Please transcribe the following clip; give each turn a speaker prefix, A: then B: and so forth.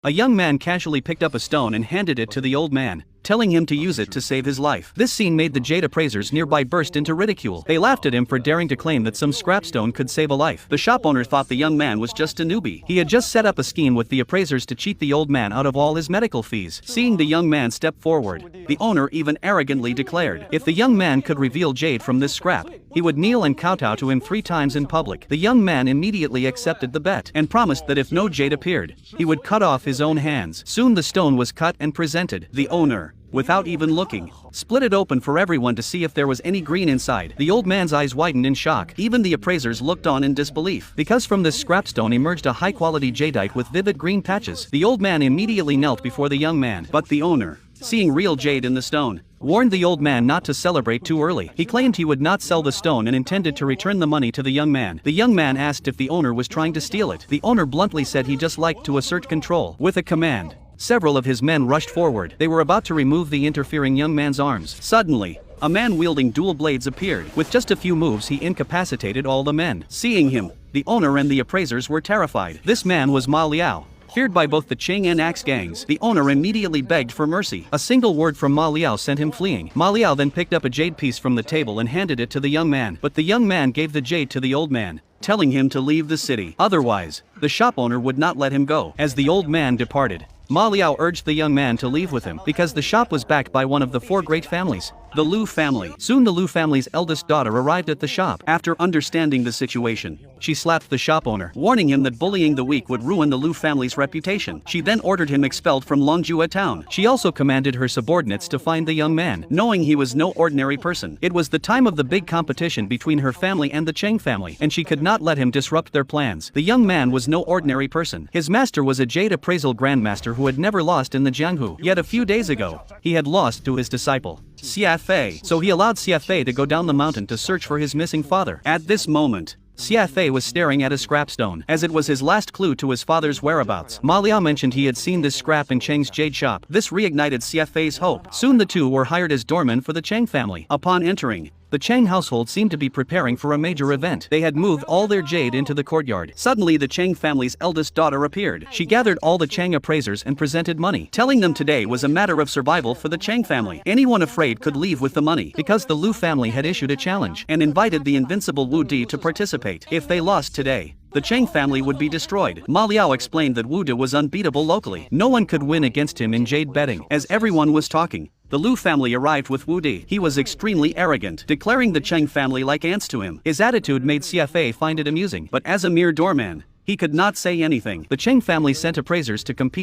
A: A young man casually picked up a stone and handed it to the old man, telling him to use it to save his life. This scene made the jade appraisers nearby burst into ridicule. They laughed at him for daring to claim that some scrap stone could save a life. The shop owner thought the young man was just a newbie. He had just set up a scheme with the appraisers to cheat the old man out of all his medical fees. Seeing the young man step forward, the owner even arrogantly declared, if the young man could reveal jade from this scrap, he would kneel and kowtow to him 3 times in public. The young man immediately accepted the bet and promised that if no jade appeared, he would cut off his own hands. Soon the stone was cut and presented. The owner, without even looking, split it open for everyone to see if there was any green inside. The old man's eyes widened in shock. Even the appraisers looked on in disbelief, because from this scrap stone emerged a high-quality jadeite with vivid green patches. The old man immediately knelt before the young man, but the owner, seeing real jade in the stone, warned the old man not to celebrate too early. He claimed he would not sell the stone and intended to return the money to the young man. The young man asked if the owner was trying to steal it. The owner bluntly said he just liked to assert control. With a command, several of his men rushed forward. They were about to remove the interfering young man's arms. Suddenly, a man wielding dual blades appeared. With just a few moves, he incapacitated all the men. Seeing him, the owner and the appraisers were terrified. This man was Ma Liao, feared by both the Qing and Axe gangs. The owner immediately begged for mercy. A single word from Ma Liao sent him fleeing. Ma Liao then picked up a jade piece from the table and handed it to the young man. But the young man gave the jade to the old man, telling him to leave the city. Otherwise, the shop owner would not let him go. As the old man departed, Ma Liao urged the young man to leave with him because the shop was backed by one of the 4 great families, the Lu family. Soon the Lu family's eldest daughter arrived at the shop. After understanding the situation, she slapped the shop owner, warning him that bullying the weak would ruin the Lu family's reputation. She then ordered him expelled from Longjua town. She also commanded her subordinates to find the young man, knowing he was no ordinary person. It was the time of the big competition between her family and the Cheng family, and she could not let him disrupt their plans. The young man was no ordinary person. His master was a jade appraisal grandmaster who had never lost in the Jianghu. Yet a few days ago, he had lost to his disciple, Xia Fei. So he allowed Xia Fei to go down the mountain to search for his missing father. At this moment, Xia Fei was staring at a scrap stone, as it was his last clue to his father's whereabouts. Ma Liao mentioned he had seen this scrap in Cheng's jade shop. This reignited Xia Fei's hope. Soon the two were hired as doormen for the Cheng family. Upon entering, the Cheng household seemed to be preparing for a major event. They had moved all their jade into the courtyard. Suddenly the Cheng family's eldest daughter appeared. She gathered all the Cheng appraisers and presented money, telling them today was a matter of survival for the Cheng family. Anyone afraid could leave with the money, because the Lu family had issued a challenge and invited the invincible Wu Di to participate. If they lost today, the Cheng family would be destroyed. Ma Liao explained that Wu De was unbeatable locally. No one could win against him in jade betting. As everyone was talking, the Lu family arrived with Wu Di. He was extremely arrogant, declaring the Cheng family like ants to him. His attitude made Xia Fei find it amusing, but as a mere doorman, he could not say anything. The Cheng family sent appraisers to compete